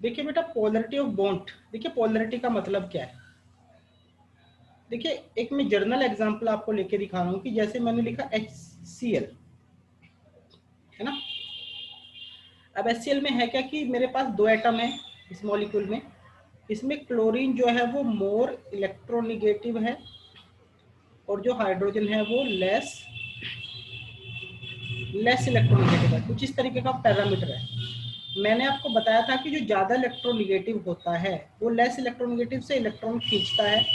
देखिए बेटा polarity of bond, देखिए पोलरिटी का मतलब क्या है। देखिए एक मैं जर्नल एग्जांपल आपको लेके दिखा रहा हूँ कि जैसे मैंने लिखा HCl, है ना। अब HCl में है क्या कि मेरे पास दो एटम है इस मॉलिक्यूल में, इसमें क्लोरीन जो है वो मोर इलेक्ट्रोनिगेटिव है और जो हाइड्रोजन है वो लेस इलेक्ट्रोनिगेटिव है। कुछ इस तरीके का पैरामीटर है। मैंने आपको बताया था कि जो ज्यादा इलेक्ट्रोनिगेटिव होता है वो लेस इलेक्ट्रोनिगेटिव से इलेक्ट्रॉन खींचता है।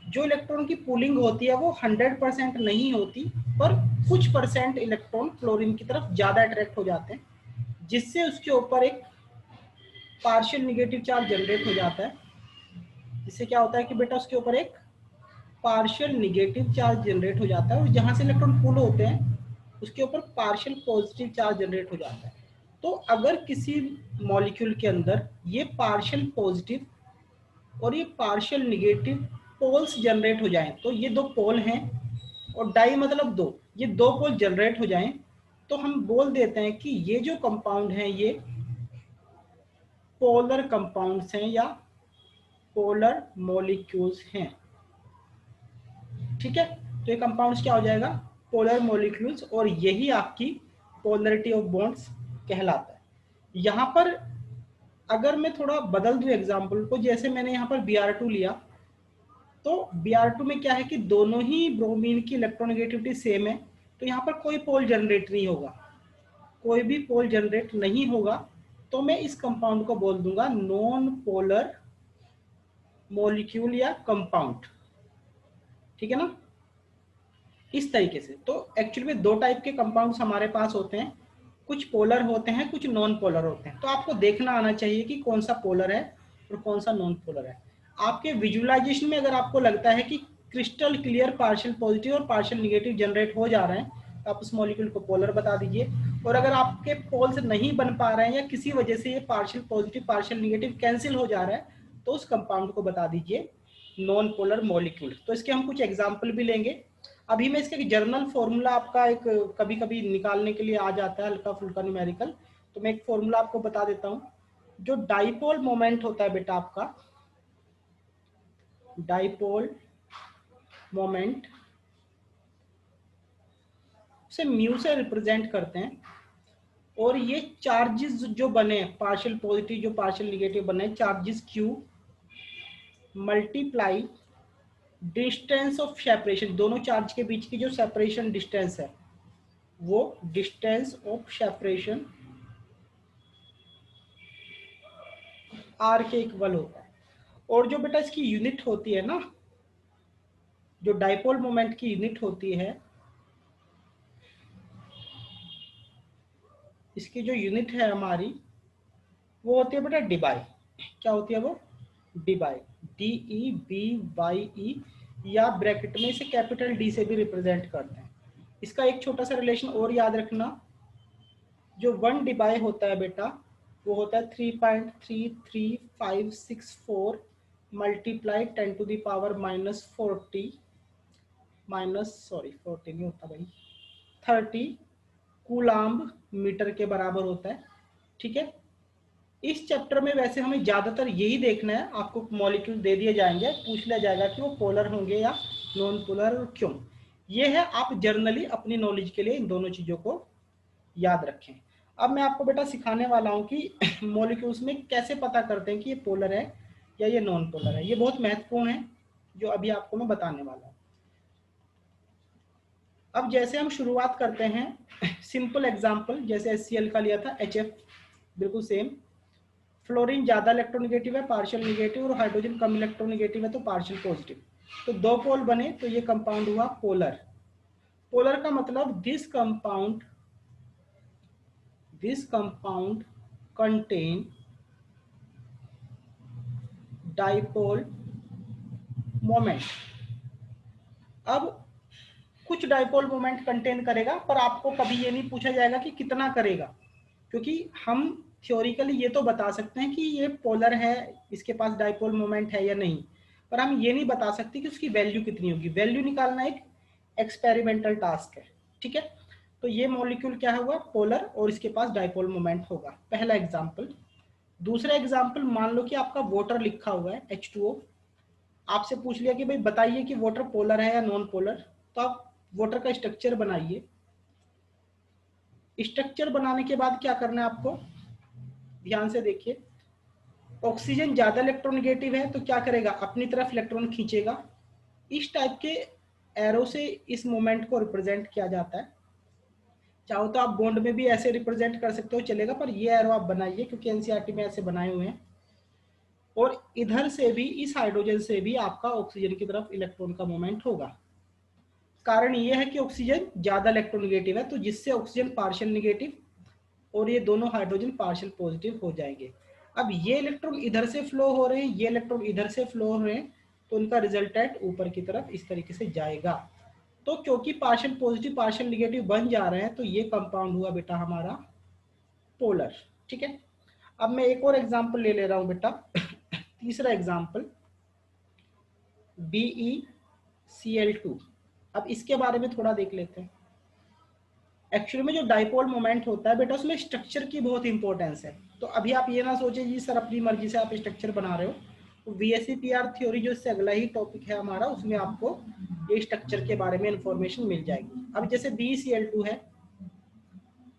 जो इलेक्ट्रॉन की पुलिंग होती है वो 100% नहीं होती, पर कुछ परसेंट इलेक्ट्रॉन क्लोरीन की तरफ ज्यादा अट्रैक्ट हो जाते हैं, जिससे उसके ऊपर एक पार्शियल निगेटिव चार्ज जनरेट हो जाता है। जिससे क्या होता है कि बेटा उसके ऊपर एक पार्शियल निगेटिव चार्ज जनरेट हो जाता है और जहां से इलेक्ट्रॉन पुल होते हैं उसके ऊपर पार्शियल पॉजिटिव चार्ज जनरेट हो जाता है। तो अगर किसी मॉलिक्यूल के अंदर ये पार्शियल पॉजिटिव और ये पार्शियल निगेटिव पोल्स जनरेट हो जाएं, तो ये दो पोल हैं और डाई मतलब दो, ये दो पोल जनरेट हो जाएं तो हम बोल देते हैं कि ये जो कंपाउंड हैं ये पोलर कंपाउंड्स हैं या पोलर मॉलिक्यूल्स हैं। ठीक है, तो ये कंपाउंड्स क्या हो जाएगा, पोलर मॉलिक्यूल्स, और यही आपकी पोलरिटी ऑफ बॉन्ड्स कहलाता है। यहां पर अगर मैं थोड़ा बदल दूं एग्जांपल को, जैसे मैंने यहाँ पर Br2 लिया, तो Br2 में क्या है कि दोनों ही ब्रोमीन की इलेक्ट्रोनेगेटिविटी सेम है, तो यहाँ पर कोई पोल जनरेट नहीं होगा, कोई भी पोल जनरेट नहीं होगा। तो मैं इस कंपाउंड को बोल दूंगा नॉन पोलर मॉलिक्यूल या कंपाउंड। ठीक है ना, इस तरीके से। तो एक्चुअली में दो टाइप के कंपाउंड्स हमारे पास होते हैं, कुछ पोलर होते हैं, कुछ नॉन पोलर होते हैं। तो आपको देखना आना चाहिए कि कौन सा पोलर है और कौन सा नॉन पोलर है। आपके विजुअलाइजेशन में अगर आपको लगता है कि क्रिस्टल क्लियर पार्शियल पॉजिटिव और पार्शियल निगेटिव जनरेट हो जा रहे हैं, तो आप उस मॉलिक्यूल को पोलर बता दीजिए। और अगर आपके पोल्स नहीं बन पा रहे हैं या किसी वजह से ये partial positive partial negative cancel हो जा रहा है, तो उस कंपाउंड को बता दीजिए नॉन पोलर मॉलिक्यूल। तो इसके हम कुछ एग्जाम्पल भी लेंगे। अभी मैं इसके जर्नल फॉर्मूला आपका एक कभी कभी निकालने के लिए आ जाता है, हल्का फुल्का न्यूमेरिकल, तो मैं एक फॉर्मूला आपको बता देता हूं। जो डाइपोल मोमेंट होता है बेटा आपका, डाइपोल मोमेंट उसे म्यू से रिप्रेजेंट करते हैं, और ये चार्जेस जो बने पार्शियल पॉजिटिव जो पार्शियल निगेटिव बने, charges Q multiply distance of separation, दोनों चार्ज के बीच की जो सेपरेशन डिस्टेंस है वो डिस्टेंस ऑफ सेपरेशन आर के इक्वल होता है। और जो बेटा इसकी यूनिट होती है ना, जो डाइपोल मोमेंट की यूनिट होती है, इसकी जो यूनिट है हमारी वो होती है बेटा डिबाई। क्या होती है वो, डिबाई, DEBYE, या ब्रैकेट में इसे कैपिटल डी से भी रिप्रेजेंट करते हैं। इसका एक छोटा सा रिलेशन और याद रखना, जो 1 डिबाई होता है बेटा वो होता है 3.33564 मल्टीप्लाई 10⁻⁻40 माइनस, सॉरी 40 नहीं होता भाई, 30 कूलाम्ब मीटर के बराबर होता है। ठीक है, इस चैप्टर में वैसे हमें ज्यादातर यही देखना है, आपको मॉलिक्यूल दे दिए जाएंगे, पूछ लिया जाएगा कि वो पोलर होंगे या नॉन पोलर और क्यों। ये है, आप जर्नली अपनी नॉलेज के लिए इन दोनों चीजों को याद रखें। अब मैं आपको बेटा सिखाने वाला हूं कि मॉलिक्यूल्स में कैसे पता करते हैं कि ये पोलर है या ये नॉन पोलर है। ये बहुत महत्वपूर्ण है जो अभी आपको मैं बताने वाला हूं। अब जैसे हम शुरुआत करते हैं, सिंपल एग्जांपल, जैसे HCl का लिया था, HF बिल्कुल सेम। फ्लोरीन ज्यादा इलेक्ट्रोनिगेटिव है, पार्शियल निगेटिव, और हाइड्रोजन कम इलेक्ट्रोनिगेटिव है तो पार्शियल पॉजिटिव। तो दो पोल बने तो ये कंपाउंड हुआ पोलर। पोलर का मतलब this compound contain dipole moment. अब कुछ डाइपोल मोमेंट कंटेन करेगा, पर आपको कभी ये नहीं पूछा जाएगा कि कितना करेगा, क्योंकि हम थ्योरिकली ये तो बता सकते हैं कि ये पोलर है, इसके पास डाइपोल मोमेंट है या नहीं, पर हम ये नहीं बता सकते कि उसकी वैल्यू कितनी होगी। वैल्यू निकालना एक एक्सपेरिमेंटल टास्क है। ठीक है, तो ये मॉलिक्यूल क्या हुआ, पोलर, और इसके पास डाइपोल मोमेंट होगा। पहला एग्जाम्पल, दूसरा एग्जाम्पल, मान लो कि आपका वाटर लिखा हुआ है H2O, आपसे पूछ लिया कि भाई बताइए कि वाटर पोलर है या नॉन पोलर, तो आप वाटर का स्ट्रक्चर बनाइए। स्ट्रक्चर बनाने के बाद क्या करना है आपको, ध्यान से देखिए। ऑक्सीजन ज्यादा इलेक्ट्रोनेगेटिव है तो क्या करेगा, अपनी तरफ इलेक्ट्रॉन खींचेगा। इस टाइप के एरो से इस मोमेंट को रिप्रेजेंट किया जाता है। चाहो तो आप बॉन्ड में भी ऐसे रिप्रेजेंट कर सकते हो, चलेगा, पर ये एरो आप बनाइए क्योंकि एनसीईआरटी में ऐसे बनाए हुए हैं। और इधर से भी, इस हाइड्रोजन से भी आपका ऑक्सीजन की तरफ इलेक्ट्रॉन का मूवमेंट होगा। कारण ये है कि ऑक्सीजन ज्यादा इलेक्ट्रोनेगेटिव है, तो जिससे ऑक्सीजन पार्शियल नेगेटिव और ये दोनों हाइड्रोजन पार्शियल पॉजिटिव हो जाएंगे। अब ये इलेक्ट्रॉन इधर से फ्लो हो रहे हैं, ये इलेक्ट्रॉन इधर से फ्लो हो रहे हैं, तो उनका रिजल्टेंट ऊपर की तरफ इस तरीके से जाएगा। तो क्योंकि पार्शियल पॉजिटिव पार्शियल नेगेटिव बन जा रहे हैं, तो ये कंपाउंड हुआ बेटा हमारा पोलर। ठीक है, अब मैं एक और एग्जांपल ले रहा हूं बेटा। तीसरा एग्जांपल BeCl2। अब इसके बारे में थोड़ा देख लेते हैं। एक्चुअली में जो डाइपोल मोमेंट होता है बेटा, उसमें स्ट्रक्चर की बहुत इंपॉर्टेंस है। तो अभी आप ये ना सोचे जी सर अपनी मर्जी से आप स्ट्रक्चर बना रहे हो, तो VSEPR थ्योरी जो इससे अगला ही टॉपिक है हमारा, उसमें आपको ये स्ट्रक्चर के बारे में इंफॉर्मेशन मिल जाएगी। अब जैसे BeCl2 है,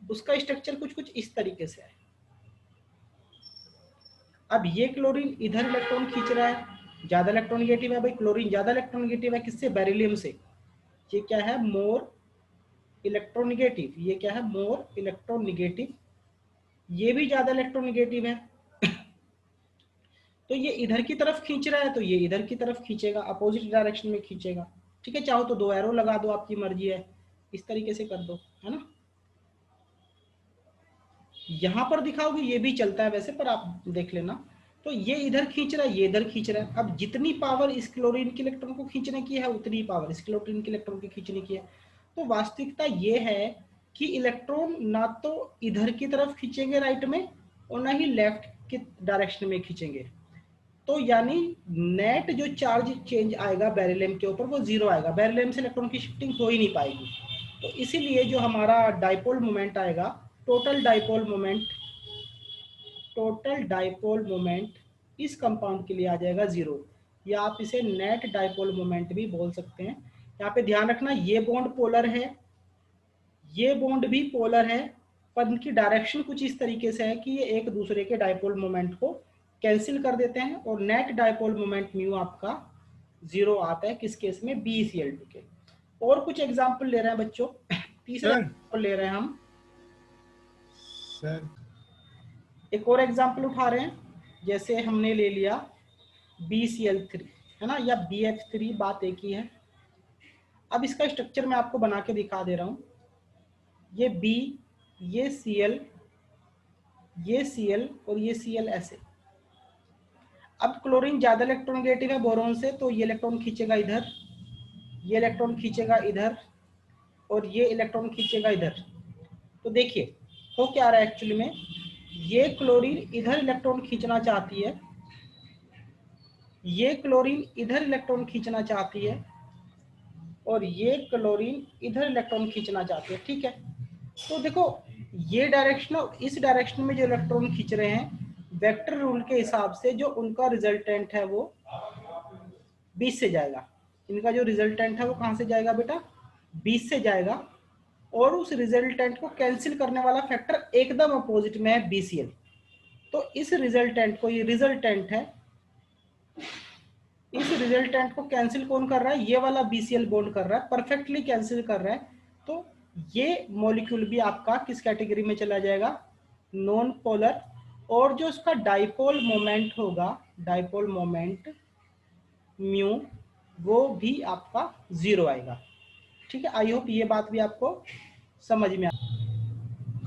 उसका स्ट्रक्चर कुछ कुछ इस तरीके से है। अब ये क्लोरीन इधर इलेक्ट्रॉन खींच रहा है, ज्यादा इलेक्ट्रॉन नेगेटिव है भाई, क्लोरीन ज्यादा इलेक्ट्रॉन नेगेटिव है किससे, बेरिलियम से। ये क्या है, मोर इलेक्ट्रोनेगेटिव, ये क्या है, मोर इलेक्ट्रोनेगेटिव, ये भी ज्यादा इलेक्ट्रोनेगेटिव है। तो ये इधर की तरफ खींच रहा है, तो ये इधर की तरफ खींचेगा, अपोजिट डायरेक्शन में खींचेगा। ठीक है, चाहो तो दो एरो लगा दो, आपकी मर्जी है, इस तरीके से कर दो, है ना। यहां पर दिखाओगे ये भी चलता है वैसे, पर आप देख लेना। तो ये इधर खींच रहा है, ये इधर खींच रहा है। अब जितनी पावर इस क्लोरीन के इलेक्ट्रॉन को खींचने की है, उतनी पावर इस क्लोरीन के इलेक्ट्रॉन को खींचने की है। तो वास्तविकता ये है कि इलेक्ट्रॉन ना तो इधर की तरफ खींचेंगे राइट में, और ना ही लेफ्ट के डायरेक्शन में खींचेंगे। तो यानी नेट जो चार्ज चेंज आएगा बेरिलियम के ऊपर, वो जीरो आएगा, बेरिलियम से इलेक्ट्रॉन की शिफ्टिंग हो ही नहीं पाएगी। तो इसीलिए जो हमारा डाइपोल मोमेंट आएगा, total dipole moment, total dipole moment इस कंपाउंड के लिए आ जाएगा जीरो, या आप इसे नेट डाइपोल मोमेंट भी बोल सकते हैं। यहाँ पे ध्यान रखना, ये बॉन्ड पोलर है, ये बॉन्ड भी पोलर है, पर इनकी डायरेक्शन कुछ इस तरीके से है कि ये एक दूसरे के डाइपोल मोमेंट को कैंसिल कर देते हैं, और नेट डाइपोल मोमेंट म्यू आपका जीरो आता है किस केस में, BeCl2 के। और कुछ एग्जांपल ले रहे हैं बच्चों। तीसरा एग्जांपल ले रहे हैं हम सर, एक और एग्जांपल उठा रहे हैं। जैसे हमने ले लिया BeCl3, है ना, या BF3, बात एक ही है। अब इसका स्ट्रक्चर मैं आपको बना के दिखा दे रहा हूं। ये B, ये Cl, ये Cl और ये Cl ऐसे। अब क्लोरीन ज्यादा इलेक्ट्रोनेगेटिव है बोरोन से, तो ये इलेक्ट्रॉन खींचेगा इधर, ये इलेक्ट्रॉन खींचेगा इधर, और ये इलेक्ट्रॉन खींचेगा इधर। तो देखिए हो क्या रहा है एक्चुअली में, ये क्लोरीन इधर इलेक्ट्रॉन खींचना चाहती है, ये क्लोरीन इधर इलेक्ट्रॉन खींचना चाहती है, और ये क्लोरीन इधर इलेक्ट्रॉन खींचना चाहती है। ठीक है, तो देखो ये डायरेक्शन और इस डायरेक्शन में जो इलेक्ट्रॉन खींच रहे हैं, वेक्टर रूल के हिसाब से जो उनका रिजल्टेंट है वो 20 से जाएगा। इनका जो रिजल्टेंट है वो कहां से जाएगा बेटा, 20 से जाएगा। और उस रिजल्टेंट को कैंसिल करने वाला फैक्टर एकदम अपोजिट में है, BCl। तो इस रिजल्टेंट को, ये रिजल्टेंट है, इस रिजल्टेंट को कैंसिल कौन कर रहा है, ये वाला BCl बॉन्ड कर रहा है, परफेक्टली कैंसिल कर रहा है। तो ये मॉलिक्यूल भी आपका किस कैटेगरी में चला जाएगा, नॉन पोलर। और जो उसका डाइपोल मोमेंट होगा, डाइपोल मोमेंट म्यू, वो भी आपका जीरो आएगा। ठीक है, आई होप ये बात भी आपको समझ में आ।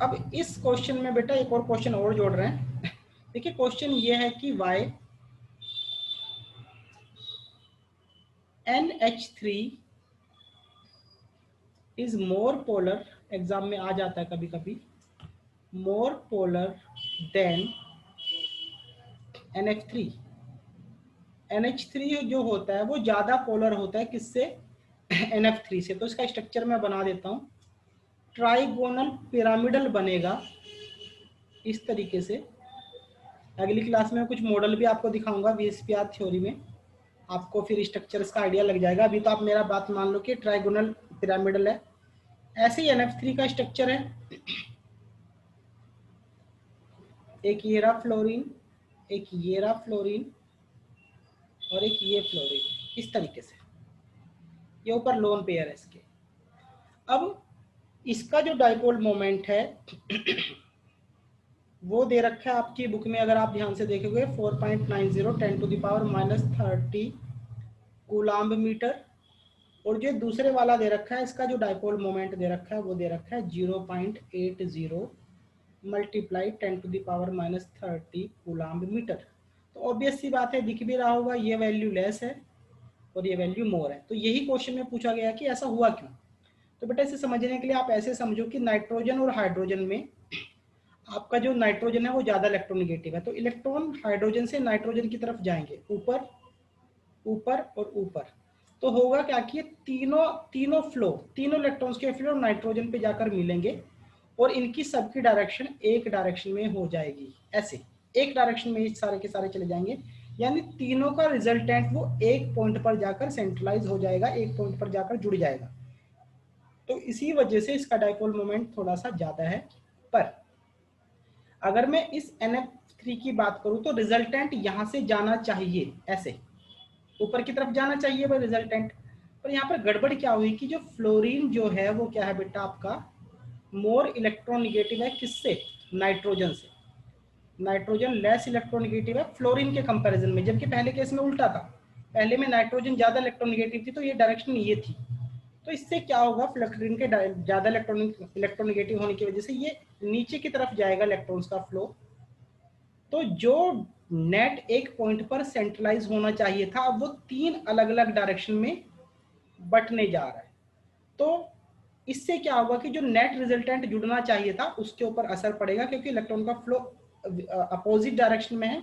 अब इस क्वेश्चन में बेटा एक और क्वेश्चन और जोड़ रहे हैं। देखिए क्वेश्चन ये है कि why NH3 is more polar, exam में आ जाता है कभी कभी, more polar then NH3। NH3 जो होता है वो ज्यादा पोलर होता है किससे, NF3 से। तो इसका स्ट्रक्चर मैं बना देता हूं, ट्राइगोनल पिरामिडल बनेगा इस तरीके से, अगली क्लास में कुछ मॉडल भी आपको दिखाऊंगा वीएसपीआर थ्योरी में, आपको फिर स्ट्रक्चर्स का आइडिया लग जाएगा। अभी तो आप मेरा बात मान लो कि ट्राइगोनल पिरामिडल है। ऐसे ही NF3 का स्ट्रक्चर है, एक ये रहा फ्लोरीन, एक ये रहा फ्लोरीन और एक ये फ्लोरीन, इस तरीके से। ये ऊपर लोन पेयर है इसके। अब इसका जो डाइपोल मोमेंट है वो दे रखा है आपकी बुक में, अगर आप ध्यान से देखोगे 4.90 10⁻³ कूलाम्ब मीटर। और जो दूसरे वाला दे रखा है, इसका जो डाइपोल मोमेंट दे रखा है वो दे रखा है 0.80 × 10⁻³ कूलाम्ब मीटर। तो ऑब्वियस सी बात है, दिख भी रहा होगा ये वैल्यू लेस है और ये वैल्यू मोर है। तो यही क्वेश्चन में पूछा गया कि ऐसा हुआ क्यों। तो बेटा इसे समझने के लिए आप ऐसे समझो कि नाइट्रोजन और हाइड्रोजन में आपका जो नाइट्रोजन है वो ज्यादा इलेक्ट्रोनिगेटिव है, तो इलेक्ट्रॉन हाइड्रोजन से नाइट्रोजन की तरफ जाएंगे, ऊपर ऊपर और ऊपर। तो होगा क्या कि तीनों इलेक्ट्रॉन्स के फ्लो नाइट्रोजन पे जाकर मिलेंगे और इनकी सबकी डायरेक्शन एक डायरेक्शन में हो जाएगी। ऐसे एक डायरेक्शन में सारे के सारे चले जाएंगे, यानी तीनों का रिजल्टेंट वो एक पॉइंट पर जाकर सेंट्रलाइज हो जाएगा, एक पॉइंट पर जाकर जुड़ जाएगा। तो इसी वजह से इसका डाइपोल मोमेंट थोड़ा सा ज्यादा है। पर अगर मैं इस NF3 की बात करूं तो रिजल्टेंट यहां से जाना चाहिए, ऐसे ऊपर की तरफ जाना चाहिए भाई रिजल्टेंट। पर यहाँ पर गड़बड़ क्या हुई कि जो फ्लोरीन जो है वो क्या है बेटा आपका मोर इलेक्ट्रोनिगेटिव है, किससे? नाइट्रोजन से। नाइट्रोजन लेस इलेक्ट्रोनिगेटिव है फ्लोरीन के कंपैरिजन में, जबकि पहले केस में उल्टा था, पहले में नाइट्रोजन ज्यादा इलेक्ट्रोनिगेटिव थी, तो ये डायरेक्शन ये थी। तो इससे क्या होगा, फ्लोरीन के ज्यादा इलेक्ट्रोनिगेटिव होने की वजह से ये नीचे की तरफ जाएगा इलेक्ट्रॉन्स का फ्लो। तो जो नेट एक पॉइंट पर सेंट्रलाइज होना चाहिए था, अब वो 3 अलग अलग डायरेक्शन में बटने जा रहा है। तो इससे क्या होगा कि जो नेट रिजल्टेंट जुड़ना चाहिए था उसके ऊपर असर पड़ेगा, क्योंकि इलेक्ट्रॉन का फ्लो अपोजिट डायरेक्शन में है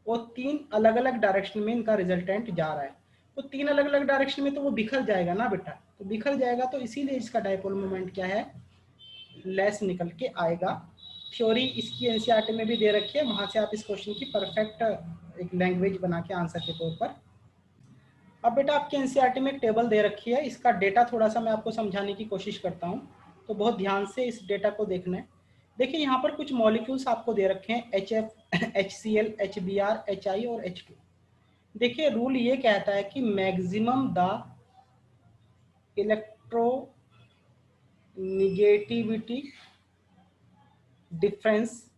और 3 अलग अलग डायरेक्शन में इनका रिजल्टेंट जा रहा है। तो 3 अलग अलग डायरेक्शन में तो वो बिखर जाएगा ना बेटा, तो बिखर जाएगा, तो इसीलिए इसका डाइपोल मोमेंट क्या है, लेस निकल के आएगा। थ्योरी इसकी एनसीईआरटी में भी दे रखी है, वहां से आप इस क्वेश्चन की परफेक्ट एक लैंग्वेज बना के आंसर के तौर पर। अब बेटा आपके एनसीईआरटी में एक टेबल दे रखी है, इसका डेटा थोड़ा सा मैं आपको समझाने की कोशिश करता हूँ, तो बहुत ध्यान से इस डेटा को देखना है। देखिए यहाँ पर कुछ मॉलिक्यूल्स आपको दे रखे हैं, HF, HCl, HBr, HI और H2। देखिए रूल ये कहता है कि maximum the electronegativity difference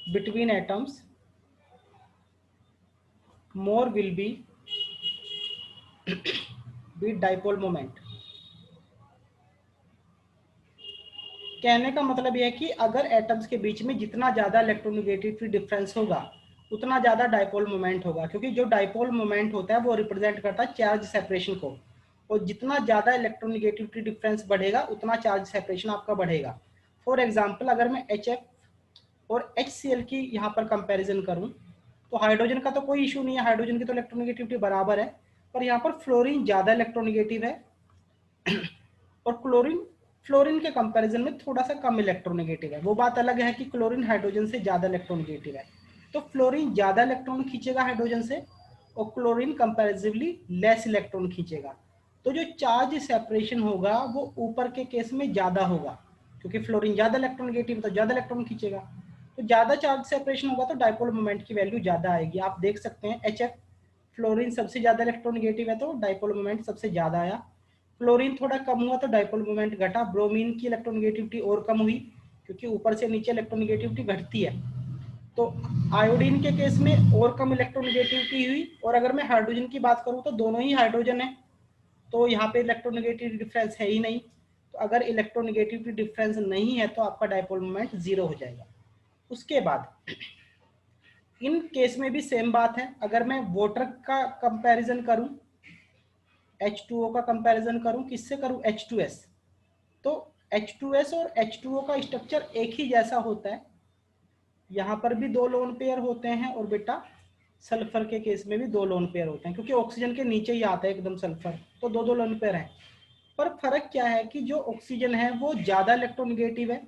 between atoms more will be dipole moment। कहने का मतलब यह है कि अगर एटम्स के बीच में जितना ज्यादा इलेक्ट्रोनिगेटिविटी डिफरेंस होगा उतना ज्यादा डाइपोल मोमेंट होगा, क्योंकि जो डाइपोल मोमेंट होता है वो रिप्रेजेंट करता है चार्ज सेपरेशन को, और जितना ज्यादा इलेक्ट्रोनिगेटिविटी डिफरेंस बढ़ेगा उतना चार्ज सेपरेशन आपका बढ़ेगा। फॉर एग्जाम्पल अगर मैं HF और HCl की यहाँ पर कंपैरिजन करूँ तो हाइड्रोजन का तो कोई इशू नहीं है, हाइड्रोजन की तो इलेक्ट्रोनिगेटिविटी बराबर है, पर यहाँ पर फ्लोरीन ज्यादा इलेक्ट्रोनिगेटिव है और फ्लोरीन के कंपैरिजन में थोड़ा सा कम इलेक्ट्रोनिगेटिव है। वो बात अलग है कि क्लोरीन हाइड्रोजन से ज्यादा इलेक्ट्रोनिगेटिव है, तो फ्लोरीन ज्यादा इलेक्ट्रॉन खींचेगा हाइड्रोजन से और क्लोरीन कंपैरेटिवली लेस इलेक्ट्रॉन खींचेगा। तो जो चार्ज सेपरेशन होगा वो ऊपर के केस में ज्यादा होगा, क्योंकि फ्लोरीन ज्यादा इलेक्ट्रोनिगेटिव तो ज्यादा इलेक्ट्रॉन खींचेगा, तो ज्यादा चार्ज सेपरेशन होगा तो डाइपोल मोमेंट की वैल्यू ज्यादा आएगी। आप देख सकते हैं HF फ्लोरीन सबसे ज्यादा इलेक्ट्रोनिगेटिव है तो डाइपोल मोमेंट सबसे ज्यादा आया, क्लोरीन थोड़ा कम हुआ तो डाइपोल मोमेंट घटा, ब्रोमीन की इलेक्ट्रोनिगेटिविटी और कम हुई क्योंकि ऊपर से नीचे इलेक्ट्रोनिगेटिविटी घटती है, तो आयोडीन के केस में और कम इलेक्ट्रोनिगेटिविटी हुई। और अगर मैं हाइड्रोजन की बात करूं तो दोनों ही हाइड्रोजन है, तो यहाँ पे इलेक्ट्रोनिगेटिविटी डिफरेंस है ही नहीं, तो अगर इलेक्ट्रोनिगेटिविटी डिफरेंस नहीं है तो आपका डाइपोल मोमेंट 0 हो जाएगा। उसके बाद इन केस में भी सेम बात है, अगर मैं वाटर का कंपैरिजन करूं, H2O का कंपैरिजन करूं, किससे करूं, H2S, तो H2S और H2O का स्ट्रक्चर एक ही जैसा होता है, यहाँ पर भी 2 लोन पेयर होते हैं और बेटा सल्फर के केस में भी 2 लोन पेयर होते हैं, क्योंकि ऑक्सीजन के नीचे ही आता है एकदम सल्फर, तो 2 लोन पेयर हैं। पर फर्क क्या है कि जो ऑक्सीजन है वो ज्यादा इलेक्ट्रोनिगेटिव है,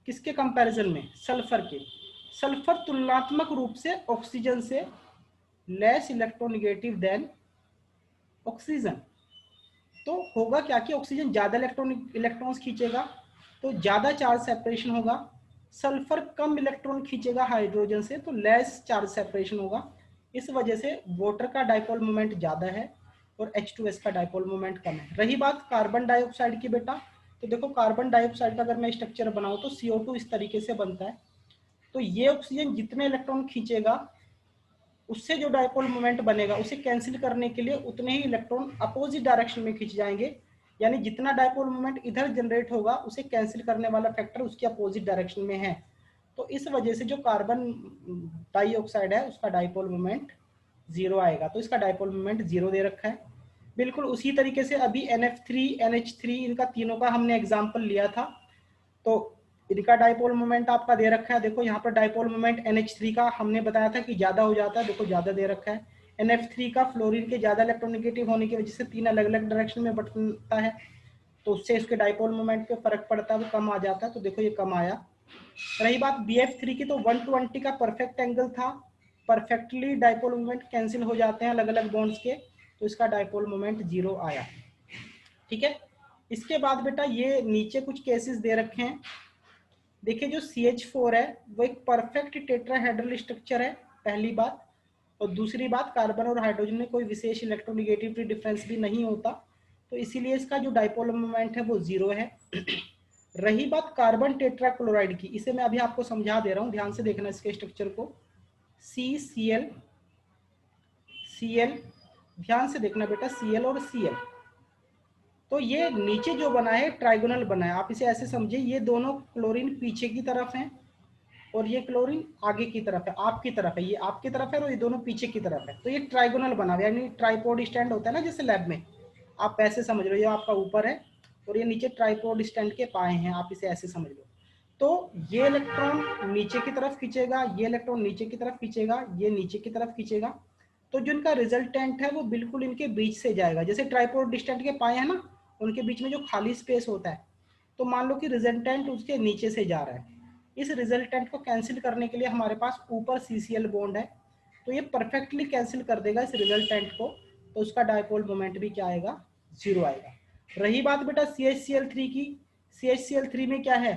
किसके कंपैरिजन में? सल्फर के। सल्फर तुलनात्मक रूप से ऑक्सीजन से लेस इलेक्ट्रोनेगेटिव देन ऑक्सीजन। तो होगा क्या कि ऑक्सीजन ज्यादा इलेक्ट्रॉन्स खींचेगा तो ज्यादा चार्ज सेपरेशन होगा, सल्फर कम इलेक्ट्रॉन खींचेगा हाइड्रोजन से तो लेस चार्ज सेपरेशन होगा। इस वजह से वाटर का डाइपोल मोमेंट ज्यादा है और H2S का डाइपोल मोमेंट कम है। रही बात कार्बन डाइऑक्साइड की बेटा, तो देखो कार्बन डाइऑक्साइड का अगर मैं स्ट्रक्चर बनाऊं तो CO2 इस तरीके से बनता है। तो ये ऑक्सीजन जितने इलेक्ट्रॉन खींचेगा उससे जो डाइपोल मोमेंट बनेगा उसे कैंसिल करने के लिए उतने ही इलेक्ट्रॉन अपोजिट डायरेक्शन में खींच जाएंगे, यानी जितना डाइपोल मोमेंट इधर जनरेट होगा उसे कैंसिल करने वाला फैक्टर उसके अपोजिट डायरेक्शन में है। तो इस वजह से जो कार्बन डाइऑक्साइड है उसका डाइपोल मोमेंट 0 आएगा। तो इसका डाइपोल मोमेंट 0 दे रखा है। बिल्कुल उसी तरीके से अभी NF3 NH3 इनका तीनों का हमने एग्जाम्पल लिया था, तो इनका डाइपोल मोमेंट आपका दे रखा है। देखो यहाँ पर डाइपोल मोमेंट NH3 का हमने बताया था कि ज्यादा हो जाता है, देखो ज्यादा दे रखा है। NF3 का फ्लोरीन के ज्यादा इलेक्ट्रोनेगेटिव होने की वजह से 3 अलग अलग डायरेक्शन में बंटता है, तो उससे इसके डाइपोल मोमेंट पे फर्क पड़ता है, वो कम आ जाता है। तो देखो ये कम आया। रही बात BF3 की, तो 120 का परफेक्ट एंगल था, परफेक्टली डाइपोल मोमेंट कैंसिल हो जाते हैं अलग अलग बॉन्ड्स के, तो इसका डाइपोल मोमेंट 0 आया। ठीक है। इसके बाद बेटा ये नीचे कुछ केसेस दे रखे हैं। देखिए जो CH4 है वो एक परफेक्ट टेट्राहेड्रल स्ट्रक्चर है, पहली बात। और दूसरी बात कार्बन और हाइड्रोजन में कोई विशेष इलेक्ट्रोनेगेटिविटी डिफरेंस भी नहीं होता, तो इसीलिए इसका जो डाइपोल मोमेंट है वो 0 है। रही बात कार्बन टेट्राक्लोराइड की, इसे मैं अभी आपको समझा दे रहा हूँ, ध्यान से देखना इसके स्ट्रक्चर को। CCl Cl, ध्यान से देखना बेटा, Cl और Cl। तो ये नीचे जो बना है ट्राइगोनल बना है, आप इसे ऐसे समझिए, ये दोनों क्लोरीन पीछे की तरफ हैं और ये क्लोरीन आगे की तरफ है, आपकी तरफ है, ये आपकी तरफ है और ये दोनों पीछे की तरफ है। तो ये ट्राइगोनल बना हुआ है, यानी ट्राइपोड स्टैंड होता है ना जैसे लैब में, आप ऐसे समझ लो, ये आपका ऊपर है और ये नीचे ट्राइपोड स्टैंड के पाए हैं, आप इसे ऐसे समझ लो। तो ये इलेक्ट्रॉन नीचे की तरफ खींचेगा, ये इलेक्ट्रॉन नीचे की तरफ खींचेगा, ये नीचे की तरफ खींचेगा, तो जो इनका रिजल्टेंट है वो बिल्कुल इनके बीच से जाएगा। जैसे ट्राइपोड स्टैंड के पाए हैं ना, उनके बीच में जो खाली स्पेस होता है, तो मान लो कि रिजल्टेंट उसके नीचे से जा रहा है, इस रिजल्टेंट को कैंसिल करने के लिए हमारे पास ऊपर CCl बॉन्ड है, तो ये परफेक्टली कैंसिल कर देगा इस रिजल्टेंट को, तो उसका डाइपोल मोमेंट भी क्या आएगा? 0 आएगा। रही बात बेटा CHCl3 की, CHCl3 में क्या है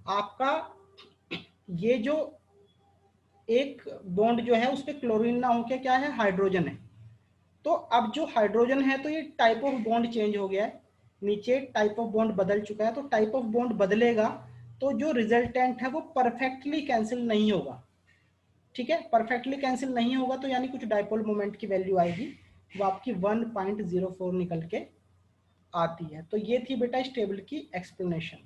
आपका, ये जो एक बॉन्ड जो है उस पर क्लोरीन ना होकर क्या है, हाइड्रोजन है। तो अब जो हाइड्रोजन है तो ये टाइप ऑफ बॉन्ड चेंज हो गया है, नीचे टाइप ऑफ बॉन्ड बदल चुका है, तो टाइप ऑफ बॉन्ड बदलेगा तो जो रिजल्टेंट है वो परफेक्टली कैंसिल नहीं होगा। ठीक है, परफेक्टली कैंसिल नहीं होगा तो यानी कुछ डाइपोल मोमेंट की वैल्यू आएगी, वो आपकी 1.04 निकल के आती है। तो ये थी बेटा इस टेबल की एक्सप्लेनेशन।